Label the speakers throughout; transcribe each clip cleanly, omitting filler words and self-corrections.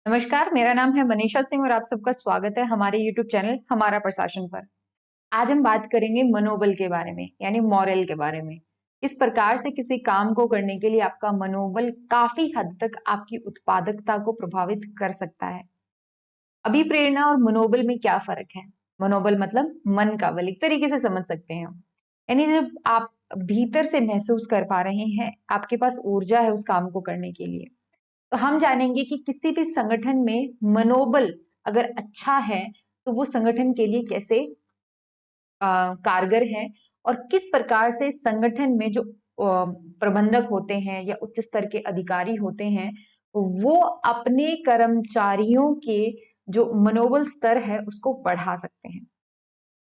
Speaker 1: नमस्कार, मेरा नाम है मनीषा सिंह और आप सबका स्वागत है हमारे यूट्यूब चैनल हमारा प्रशासन पर। आज हम बात करेंगे मनोबल के बारे में, यानी मॉरल के बारे में। किस प्रकार से किसी काम को करने के लिए आपका मनोबल काफी हद तक आपकी उत्पादकता को प्रभावित कर सकता है। अभिप्रेरणा और मनोबल में क्या फर्क है? मनोबल मतलब मन का बल, एक तरीके से समझ सकते हैं हम। यानी जब आप भीतर से महसूस कर पा रहे हैं, आपके पास ऊर्जा है उस काम को करने के लिए। तो हम जानेंगे कि किसी भी संगठन में मनोबल अगर अच्छा है तो वो संगठन के लिए कैसे कारगर है और किस प्रकार से संगठन में जो प्रबंधक होते हैं या उच्च स्तर के अधिकारी होते हैं वो अपने कर्मचारियों के जो मनोबल स्तर है उसको बढ़ा सकते हैं।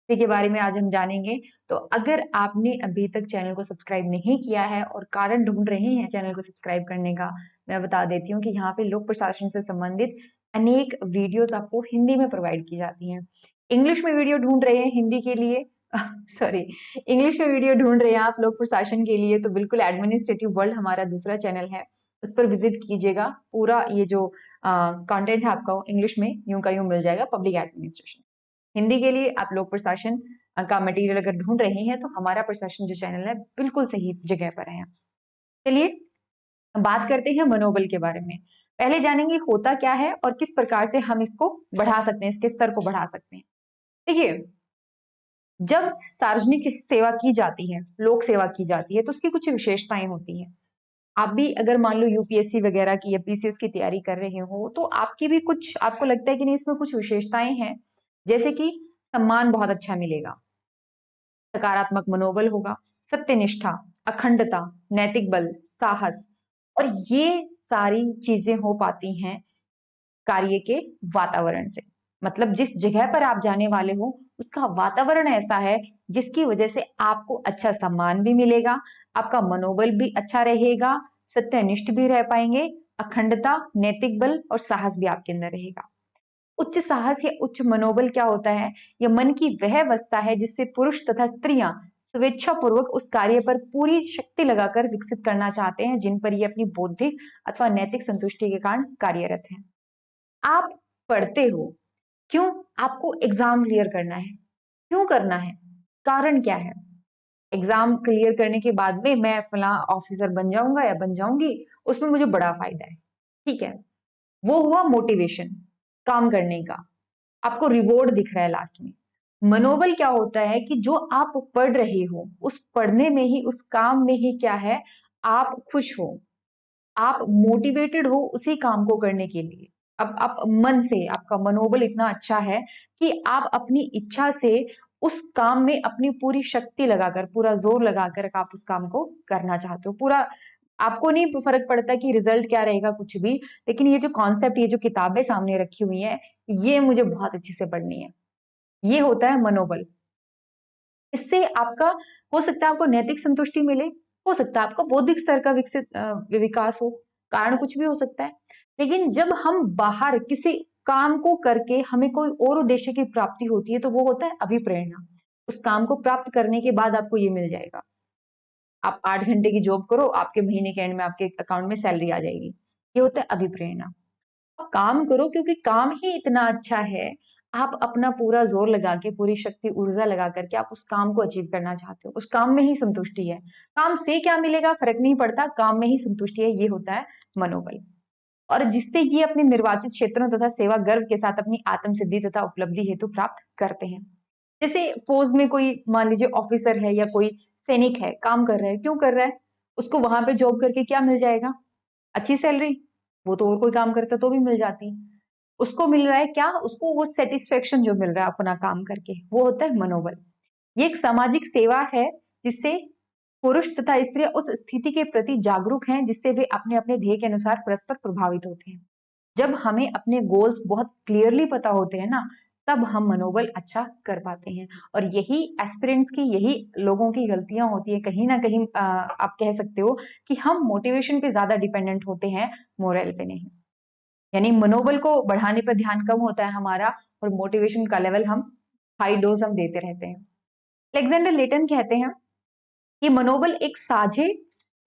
Speaker 1: इसी के बारे में आज हम जानेंगे। तो अगर आपने अभी तक चैनल को सब्सक्राइब नहीं किया है और कारण ढूंढ रहे हैं चैनल को सब्सक्राइब करने का, मैं बता देती हूँ कि यहाँ पे लोक प्रशासन से संबंधित अनेक वीडियोस आपको हिंदी में प्रोवाइड की जाती हैं। इंग्लिश में वीडियो ढूंढ रहे हैं हिंदी के लिए सॉरी, इंग्लिश में वीडियो ढूंढ रहे हैं आप लोक प्रशासन के लिए, तो बिल्कुल एडमिनिस्ट्रेटिव वर्ल्ड हमारा दूसरा चैनल है, उस पर विजिट कीजिएगा। पूरा ये जो कंटेंट है आपका इंग्लिश में यूं का यूं मिल जाएगा। पब्लिक एडमिनिस्ट्रेशन हिंदी के लिए आप लोग प्रशासन का मटेरियल अगर ढूंढ रहे हैं तो हमारा प्रशासन जो चैनल है बिल्कुल सही जगह पर है। चलिए बात करते हैं मनोबल के बारे में। पहले जानेंगे होता क्या है और किस प्रकार से हम इसको बढ़ा सकते हैं, इसके स्तर को बढ़ा सकते हैं। देखिए, जब सार्वजनिक सेवा की जाती है, लोक सेवा की जाती है, तो उसकी कुछ विशेषताएं होती हैं। आप भी अगर मान लो यूपीएससी वगैरह की या पीसीएस की तैयारी कर रहे हो तो आपकी भी कुछ, आपको लगता है कि नहीं इसमें कुछ विशेषताएं हैं। जैसे कि सम्मान बहुत अच्छा मिलेगा, सकारात्मक मनोबल होगा, सत्यनिष्ठा, अखंडता, नैतिक बल, साहस, और ये सारी चीजें हो पाती हैं कार्य के वातावरण से। मतलब जिस जगह पर आप जाने वाले हो उसका वातावरण ऐसा है जिसकी वजह से आपको अच्छा सम्मान भी मिलेगा, आपका मनोबल भी अच्छा रहेगा, सत्यनिष्ठ भी रह पाएंगे, अखंडता, नैतिक बल और साहस भी आपके अंदर रहेगा। उच्च साहस या उच्च मनोबल क्या होता है? यह मन की वह अवस्था है जिससे पुरुष तथा स्त्रियां स्वेच्छा पूर्वक उस कार्य पर पूरी शक्ति लगाकर विकसित करना चाहते हैं जिन पर ये अपनी बौद्धिक अथवा नैतिक संतुष्टि के कारण कार्यरत हैं। आप पढ़ते हो क्यों? आपको एग्जाम क्लियर करना है। क्यों करना है? कारण क्या है? एग्जाम क्लियर करने के बाद में मैं फला ऑफिसर बन जाऊंगा या बन जाऊंगी, उसमें मुझे बड़ा फायदा है। ठीक है, वो हुआ मोटिवेशन काम करने का, आपको रिवॉर्ड दिख रहा है लास्ट में। मनोबल क्या होता है कि जो आप पढ़ रहे हो उस पढ़ने में ही, उस काम में ही क्या है, आप खुश हो, आप मोटिवेटेड हो उसी काम को करने के लिए। अब आप मन से, आपका मनोबल इतना अच्छा है कि आप अपनी इच्छा से उस काम में अपनी पूरी शक्ति लगाकर, पूरा जोर लगाकर आप उस काम को करना चाहते हो। पूरा आपको नहीं फर्क पड़ता कि रिजल्ट क्या रहेगा, कुछ भी, लेकिन ये जो कॉन्सेप्ट, ये जो किताबें सामने रखी हुई है, ये मुझे बहुत अच्छे से पढ़नी है। ये होता है मनोबल। इससे आपका, हो सकता है आपको नैतिक संतुष्टि मिले, हो सकता है आपका बौद्धिक स्तर का विकास हो, कारण कुछ भी हो सकता है। लेकिन जब हम बाहर किसी काम को करके हमें कोई और उद्देश्य की प्राप्ति होती है तो वो होता है अभिप्रेरणा। उस काम को प्राप्त करने के बाद आपको ये मिल जाएगा। आप 8 घंटे की जॉब करो, आपके महीने के एंड में आपके अकाउंट में सैलरी आ जाएगी। ये होता है अभिप्रेरणा। आप काम करो क्योंकि काम ही इतना अच्छा है, आप अपना पूरा जोर लगा के, पूरी शक्ति ऊर्जा लगा करके आप उस काम को अचीव करना चाहते हो, उस काम में ही संतुष्टि है। काम से क्या मिलेगा फर्क नहीं पड़ता, काम में ही संतुष्टि है, ये होता है मनोबल। और जिससे ये अपने निर्वाचित क्षेत्रों तथा सेवा गर्व के साथ अपनी आत्म सिद्धि तथा उपलब्धि हेतु प्राप्त करते हैं। जैसे फौज में कोई मान लीजिए ऑफिसर है या कोई सैनिक है, काम कर रहा है, क्यों कर रहा है? उसको वहां पे जॉब करके क्या मिल जाएगा? अच्छी सैलरी। वो तो और कोई काम करता तो भी मिल जाती। उसको मिल रहा है क्या? उसको वो सेटिस्फेक्शन जो मिल रहा है अपना काम करके, वो होता है मनोबल। ये एक सामाजिक सेवा है जिससे पुरुष तथा स्त्रियां उस स्थिति के प्रति जागरूक हैं जिससे वे अपने अपने ध्येय के अनुसार परस्पर प्रभावित होते हैं। जब हमें अपने गोल्स बहुत क्लियरली पता होते हैं ना, तब हम मनोबल अच्छा कर पाते हैं। और यही एस्पिरेंट्स की, यही लोगों की गलतियां होती है कहीं ना कहीं। आप कह सकते हो कि हम मोटिवेशन पे ज्यादा डिपेंडेंट होते हैं, मोरल पे नहीं। यानी मनोबल को बढ़ाने पर ध्यान कम होता है हमारा और मोटिवेशन का लेवल हम हाई डोज हम देते रहते हैं। अलेक्जेंडर लेटन कहते हैं कि मनोबल एक साझे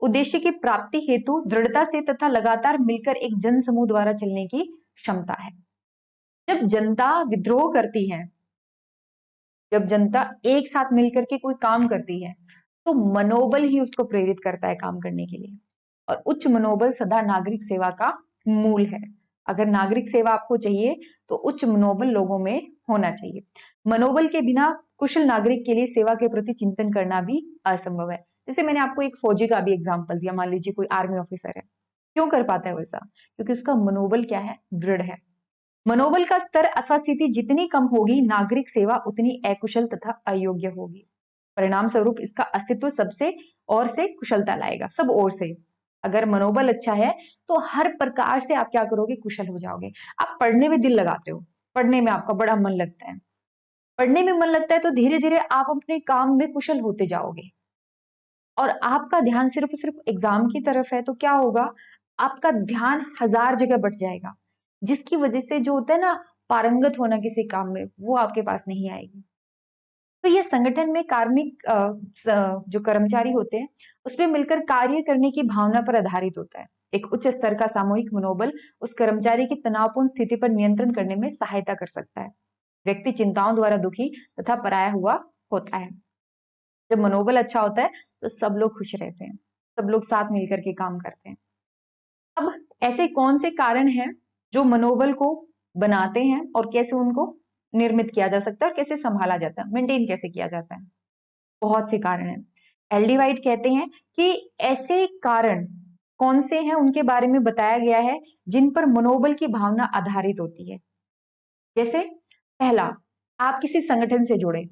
Speaker 1: उद्देश्य की प्राप्ति हेतु दृढ़ता से तथा लगातार मिलकर एक जन समूह द्वारा चलने की क्षमता है। जब जनता विद्रोह करती है, जब जनता एक साथ मिलकर के कोई काम करती है, तो मनोबल ही उसको प्रेरित करता है काम करने के लिए। और उच्च मनोबल सदा नागरिक सेवा का मूल है। अगर नागरिक सेवा आपको चाहिए तो उच्च मनोबल लोगों में होना चाहिए। मनोबल के बिना कुशल नागरिक के लिए सेवा के प्रति चिंतन करना भी असंभव है। जैसे मैंने आपको एक फौजी का भी एग्जाम्पल दिया, मान लीजिए कोई आर्मी ऑफिसर है, क्यों कर पाता है वैसा? क्योंकि उसका मनोबल क्या है? दृढ़ है। मनोबल का स्तर अथवा स्थिति जितनी कम होगी, नागरिक सेवा उतनी अकुशल तथा अयोग्य होगी। परिणाम स्वरूप इसका अस्तित्व सबसे और से कुशलता लाएगा, सब ओर से। अगर मनोबल अच्छा है तो हर प्रकार से आप क्या करोगे? कुशल हो जाओगे। आप पढ़ने में दिल लगाते हो, पढ़ने में आपका बड़ा मन लगता है, पढ़ने में मन लगता है तो धीरे धीरे आप अपने काम में कुशल होते जाओगे। और आपका ध्यान सिर्फ सिर्फ एग्जाम की तरफ है तो क्या होगा? आपका ध्यान हजार जगह बट जाएगा, जिसकी वजह से जो होता है ना पारंगत होना किसी काम में, वो आपके पास नहीं आएगी। तो ये संगठन में कार्मिक जो कर्मचारी होते हैं उसमें मिलकर कार्य करने की भावना पर आधारित होता है। एक उच्च स्तर का सामूहिक मनोबल उस कर्मचारी की तनावपूर्ण स्थिति पर नियंत्रण करने में सहायता कर सकता है। व्यक्ति चिंताओं द्वारा दुखी तथा पराया हुआ होता है। जब मनोबल अच्छा होता है तो सब लोग खुश रहते हैं, सब लोग साथ मिलकर के काम करते हैं। अब ऐसे कौन से कारण हैं जो मनोबल को बनाते हैं और कैसे उनको निर्मित किया जा सकता है और कैसे संभाला जाता है, मेंटेन कैसे किया जाता है? बहुत से कारण हैं। एल.डी. वाइट कहते हैं कि ऐसे कारण कौन से हैं उनके बारे में बताया गया है जिन पर मनोबल की भावना आधारित होती है। जैसे पहला, आप किसी संगठन से जुड़े।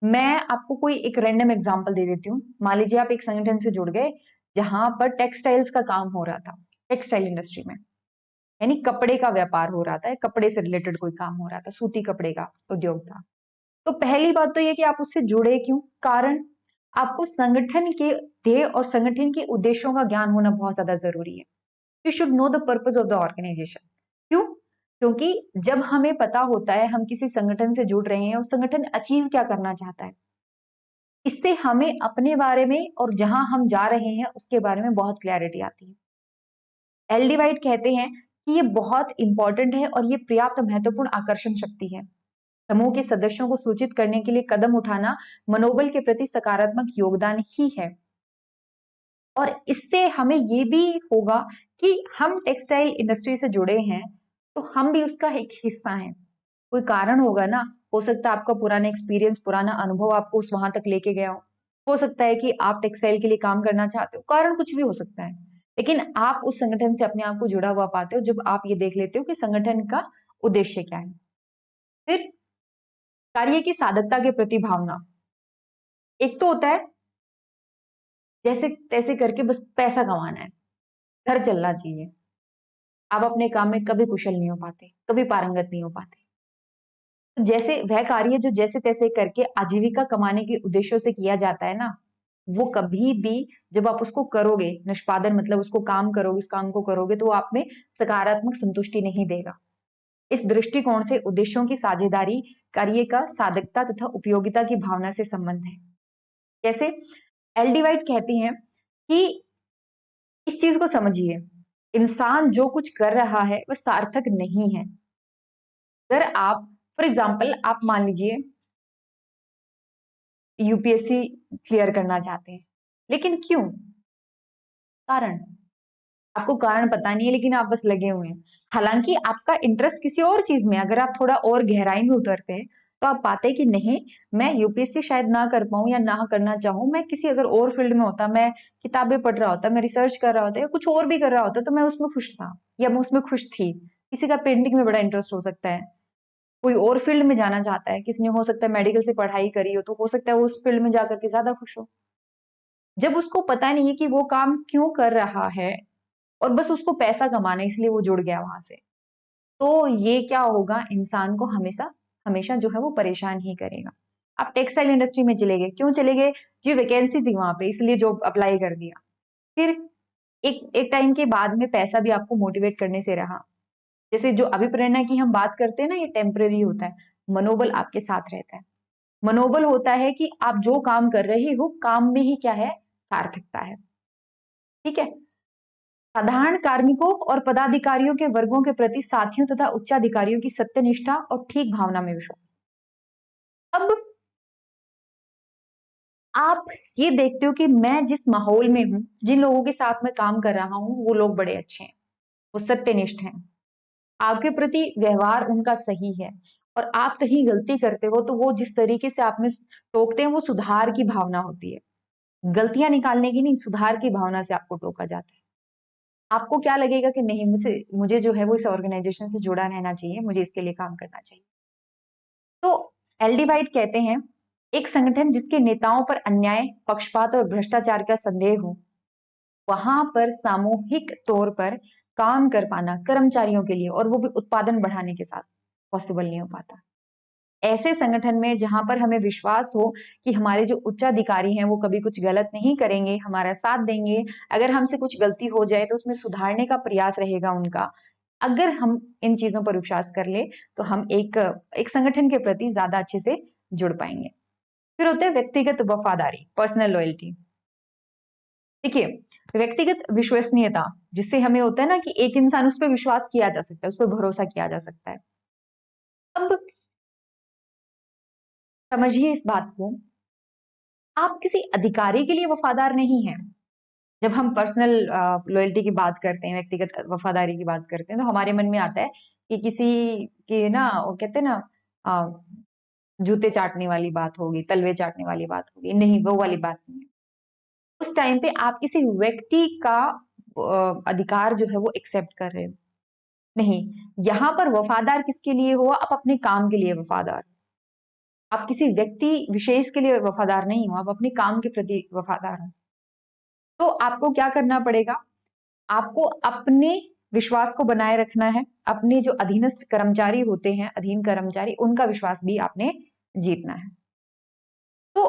Speaker 1: मैं आपको कोई एक रैंडम एग्जांपल दे देती हूँ। मान लीजिए आप एक संगठन से जुड़ गए जहां पर टेक्सटाइल्स का काम हो रहा था, टेक्सटाइल इंडस्ट्री में, यानी कपड़े का व्यापार हो रहा था, कपड़े से रिलेटेड कोई काम हो रहा था, सूती कपड़े का उद्योग था। तो पहली बात तो ये कि आप उससे जुड़े क्यों? कारण, आपको संगठन के ध्येय और संगठन के उद्देश्यों का ज्ञान होना बहुत ज्यादा जरूरी है। You should know the purpose of the organisation. क्यों? क्योंकि जब हमें पता होता है हम किसी संगठन से जुड़ रहे हैं और संगठन अचीव क्या करना चाहता है, इससे हमें अपने बारे में और जहां हम जा रहे हैं उसके बारे में बहुत क्लैरिटी आती है। एल डी वाइट कहते हैं कि ये बहुत इंपॉर्टेंट है और ये पर्याप्त महत्वपूर्ण आकर्षण शक्ति है। समूह के सदस्यों को सूचित करने के लिए कदम उठाना मनोबल के प्रति सकारात्मक योगदान ही है। और इससे हमें ये भी होगा कि हम टेक्सटाइल इंडस्ट्री से जुड़े हैं तो हम भी उसका एक हिस्सा हैं। कोई कारण होगा ना, हो सकता है आपका पुराना एक्सपीरियंस, पुराना अनुभव आपको उस वहां तक लेके गया हो सकता है कि आप टेक्सटाइल के लिए काम करना चाहते हो, कारण कुछ भी हो सकता है। लेकिन आप उस संगठन से अपने आप को जुड़ा हुआ पाते हो जब आप ये देख लेते हो कि संगठन का उद्देश्य क्या है। फिर कार्य की साधकता के प्रति भावना। एक तो होता है जैसे तैसे करके बस पैसा कमाना है, घर चलना चाहिए। आप अपने काम में कभी कुशल नहीं हो पाते, कभी पारंगत नहीं हो पाते। तो जैसे वह कार्य जो जैसे तैसे करके आजीविका कमाने के उद्देश्यों से किया जाता है ना, वो कभी भी जब आप उसको करोगे, निष्पादन मतलब उसको काम करोगे, उस काम को करोगे तो वो आप में सकारात्मक संतुष्टि नहीं देगा। इस दृष्टिकोण से उद्देश्यों की साझेदारी कार्य का साधकता तथा उपयोगिता की भावना से संबंध है। जैसे एल डी वाइट कहती हैं कि इस चीज को समझिए, इंसान जो कुछ कर रहा है वह सार्थक नहीं है। अगर आप फॉर एग्जाम्पल आप मान लीजिए यूपीएससी क्लियर करना चाहते हैं, लेकिन क्यों? कारण, आपको कारण पता नहीं है लेकिन आप बस लगे हुए हैं। हालांकि आपका इंटरेस्ट किसी और चीज में, अगर आप थोड़ा और गहराई में उतरते हैं तो आप पाते हैं कि नहीं, मैं यूपीएससी शायद ना कर पाऊं या ना करना चाहूं, मैं किसी अगर और फील्ड में होता, मैं किताबें पढ़ रहा होता, मैं रिसर्च कर रहा होता या कुछ और भी कर रहा होता तो मैं उसमें खुश था या मैं उसमें खुश थी। किसी का पेंटिंग में बड़ा इंटरेस्ट हो सकता है, कोई और फील्ड में जाना चाहता है, किसी ने हो सकता है मेडिकल से पढ़ाई करी हो तो हो सकता है वो उस फील्ड में जाकर के ज्यादा खुश हो। जब उसको पता नहीं है कि वो काम क्यों कर रहा है और बस उसको पैसा कमाना है इसलिए वो जुड़ गया वहां से, तो ये क्या होगा, इंसान को हमेशा हमेशा जो है वो परेशान ही करेगा। आप टेक्सटाइल इंडस्ट्री में चले गए, क्यों चले गए? जी वैकेंसी थी वहां पे इसलिए जॉब अप्लाई कर दिया। फिर एक एक टाइम के बाद में पैसा भी आपको मोटिवेट करने से रहा। जैसे जो अभिप्रेरणा की हम बात करते हैं ना, ये टेम्परेरी होता है, मनोबल आपके साथ रहता है। मनोबल होता है कि आप जो काम कर रहे हो काम में ही क्या है, सार्थकता है। ठीक है। साधारण कार्मिकों और पदाधिकारियों के वर्गों के प्रति साथियों तथा उच्चाधिकारियों की सत्यनिष्ठा और ठीक भावना में विश्वास। अब आप ये देखते हो कि मैं जिस माहौल में हूँ, जिन लोगों के साथ मैं काम कर रहा हूँ, वो लोग बड़े अच्छे हैं, वो सत्यनिष्ठ हैं, आपके प्रति व्यवहार उनका सही है, और आप कहीं गलती करते हो तो वो जिस तरीके से आप में टोकते हैं, वो सुधार की भावना होती है। गलतियां निकालने की नहीं, सुधार की भावना से आपको टोका जाता है। आपको क्या लगेगा कि नहीं, मुझे मुझे जो है वो इस ऑर्गेनाइजेशन से जुड़ा रहना चाहिए, मुझे इसके लिए काम करना चाहिए। तो एलडी वाइट कहते हैं, एक संगठन जिसके नेताओं पर अन्याय, पक्षपात और भ्रष्टाचार का संदेह हो, वहां पर सामूहिक तौर पर काम कर पाना कर्मचारियों के लिए, और वो भी उत्पादन बढ़ाने के साथ, पॉसिबल नहीं हो पाता। ऐसे संगठन में जहां पर हमें विश्वास हो कि हमारे जो उच्चाधिकारी हैं वो कभी कुछ गलत नहीं करेंगे, हमारा साथ देंगे, अगर हमसे कुछ गलती हो जाए तो उसमें सुधारने का प्रयास रहेगा उनका, अगर हम इन चीजों पर विश्वास कर ले, तो हम एक एक संगठन के प्रति ज्यादा अच्छे से जुड़ पाएंगे। फिर होते हैं व्यक्तिगत वफादारी, पर्सनल लॉयल्टी। देखिए, व्यक्तिगत विश्वसनीयता, जिससे हमें होता है ना कि एक इंसान, उस पर विश्वास किया जा सकता है, उस पर भरोसा किया जा सकता है। अब समझिए इस बात को, आप किसी अधिकारी के लिए वफादार नहीं हैं। जब हम पर्सनल लॉयल्टी की बात करते हैं, व्यक्तिगत वफादारी की बात करते हैं, तो हमारे मन में आता है कि किसी के ना, वो कहते हैं ना, जूते चाटने वाली बात होगी, तलवे चाटने वाली बात होगी। नहीं, वो वाली बात नहीं है। उस टाइम पे आप किसी व्यक्ति का अधिकार जो है वो एक्सेप्ट कर रहे हो। नहीं, यहाँ पर वफादार किसके लिए हो? आप अपने काम के लिए वफादार। आप किसी व्यक्ति विशेष के लिए वफादार नहीं हो, आप अपने काम के प्रति वफादार हो। तो आपको क्या करना पड़ेगा? आपको अपने विश्वास को बनाए रखना है। अपने जो अधीनस्थ कर्मचारी होते हैं, अधीन कर्मचारी, उनका विश्वास भी आपने जीतना है। तो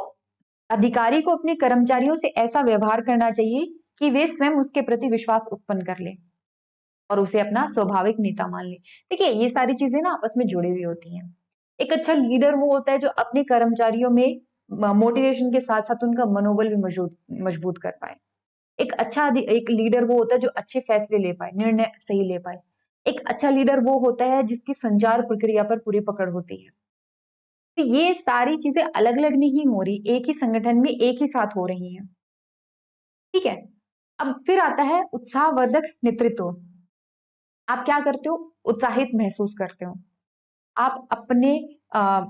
Speaker 1: अधिकारी को अपने कर्मचारियों से ऐसा व्यवहार करना चाहिए कि वे स्वयं उसके प्रति विश्वास उत्पन्न कर ले और उसे अपना स्वाभाविक नेता मान ले। देखिए, ये सारी चीजें ना आपस में जुड़ी हुई होती हैं। एक अच्छा लीडर वो होता है जो अपने कर्मचारियों में मोटिवेशन के साथ साथ उनका मनोबल भी मजबूत मजबूत कर पाए। एक लीडर वो होता है जो अच्छे फैसले ले पाए, निर्णय सही ले पाए। एक अच्छा लीडर वो होता है जिसकी संचार प्रक्रिया पर पूरी पकड़ होती है। तो ये सारी चीजें अलग अलग नहीं हो रही, एक ही संगठन में एक ही साथ हो रही हैं। ठीक है। अब फिर आता है उत्साहवर्धक नेतृत्व। आप क्या करते हो? उत्साहित महसूस करते हो। आप अपने अ,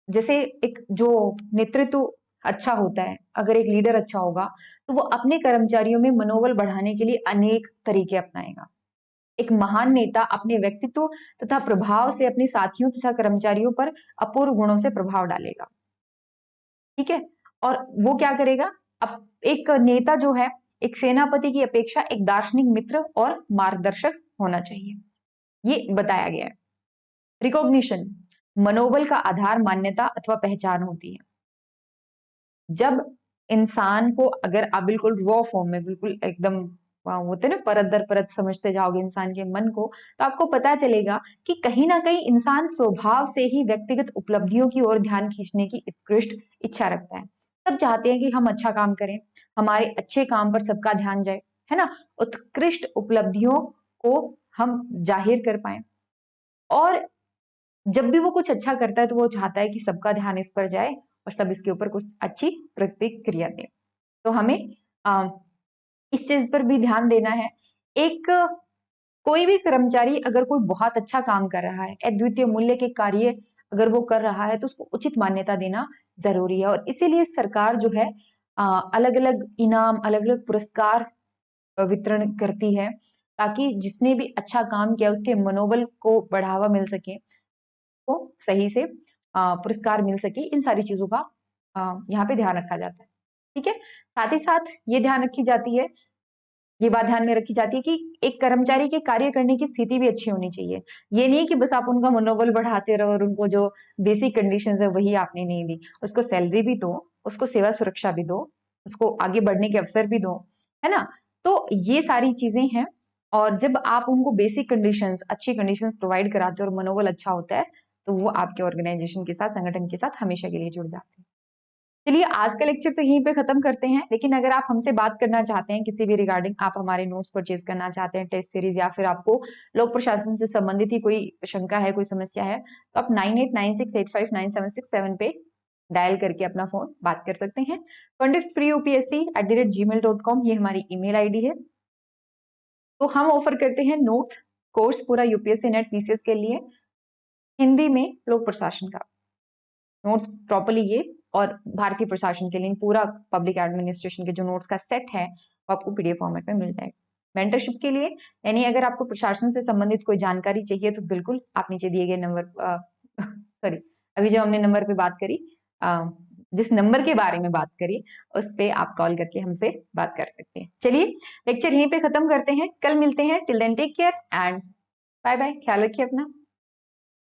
Speaker 1: जैसे एक जो नेतृत्व अच्छा होता है, अगर एक लीडर अच्छा होगा, तो वो अपने कर्मचारियों में मनोबल बढ़ाने के लिए अनेक तरीके अपनाएगा। एक महान नेता अपने व्यक्तित्व तथा प्रभाव से अपने साथियों तथा कर्मचारियों पर अपूर्व गुणों से प्रभाव डालेगा। ठीक है। और वो क्या करेगा? अब एक नेता जो है, एक सेनापति की अपेक्षा एक दार्शनिक मित्र और मार्गदर्शक होना चाहिए, ये बताया गया है। रिकॉग्निशन, मनोबल का आधार मान्यता अथवा पहचान होती है। जब इंसान को, अगर आप बिल्कुल रॉ फॉर्म में, बिल्कुल एकदम होते ना, परत दर परत समझते जाओगे इंसान के मन को, तो आपको पता चलेगा कि कहीं ना कहीं इंसान स्वभाव से ही व्यक्तिगत उपलब्धियों की ओर ध्यान खींचने की उत्कृष्ट इच्छा रखता है। सब चाहते हैं कि हम अच्छा काम करें, हमारे अच्छे काम पर सबका ध्यान जाए, है ना, उत्कृष्ट उपलब्धियों को हम जाहिर कर पाए। और जब भी वो कुछ अच्छा करता है तो वो चाहता है कि सबका ध्यान इस पर जाए और सब इसके ऊपर कुछ अच्छी प्रतिक्रिया दें। तो हमें अ, इस चीज पर भी ध्यान देना है। एक कोई भी कर्मचारी अगर कोई बहुत अच्छा काम कर रहा है, अद्वितीय मूल्य के कार्य अगर वो कर रहा है, तो उसको उचित मान्यता देना जरूरी है। और इसीलिए सरकार जो है अलग अलग इनाम, अलग अलग पुरस्कार वितरण करती है, ताकि जिसने भी अच्छा काम किया उसके मनोबल को बढ़ावा मिल सके, को सही से पुरस्कार मिल सके। इन सारी चीजों का यहाँ पे ध्यान रखा जाता है। ठीक है। साथ ही साथ ये ध्यान रखी जाती है, ये बात ध्यान में रखी जाती है कि एक कर्मचारी के कार्य करने की स्थिति भी अच्छी होनी चाहिए। ये नहीं कि बस आप उनका मनोबल बढ़ाते रहो और उनको जो बेसिक कंडीशंस है वही आपने नहीं दी। उसको सैलरी भी दो, उसको सेवा सुरक्षा भी दो, उसको आगे बढ़ने के अवसर भी दो, है ना। तो ये सारी चीजें हैं। और जब आप उनको बेसिक कंडीशंस, अच्छी कंडीशंस प्रोवाइड कराते हो और मनोबल अच्छा होता है, तो वो आपके ऑर्गेनाइजेशन के साथ, संगठन के साथ हमेशा के लिए जुड़ जाते हैं। चलिए आज का लेक्चर तो यहीं पे खत्म करते हैं, लेकिन अगर आप हमसे बात करना चाहते हैं किसी भी रिगार्डिंग, आप हमारे नोट्स परचेज करना चाहते हैं, टेस्ट सीरीज, या फिर आपको लोक प्रशासन से संबंधित ही कोई शंका है, कोई समस्या है, तो आप 9896859767 पे डायल करके अपना फोन बात कर सकते हैं। panditpreupsc@gmail.com ये हमारी ईमेल आईडी है। तो हम ऑफर करते हैं नोट्स कोर्स पूरा यूपीएससी नेट पीसीएस के लिए हिंदी में लोक प्रशासन का नोट्स प्रॉपरली ये, और भारतीय प्रशासन के लिए पूरा पब्लिक एडमिनिस्ट्रेशन के जो नोट्स का सेट है वो आपको पीडीएफ फॉर्मेट में मिल जाएगा। मेंटरशिप के लिए यानी अगर आपको प्रशासन से संबंधित कोई जानकारी चाहिए तो बिल्कुल आप नीचे दिए गए नंबर सॉरी अभी जो हमने नंबर पे बात करी, जिस नंबर के बारे में बात करी उस पे आप कॉल करके हमसे बात कर सकते हैं। चलिए लेक्चर यहीं पे खत्म करते हैं, कल मिलते हैं। Till then take care and bye bye, ख्याल रखिए अपना।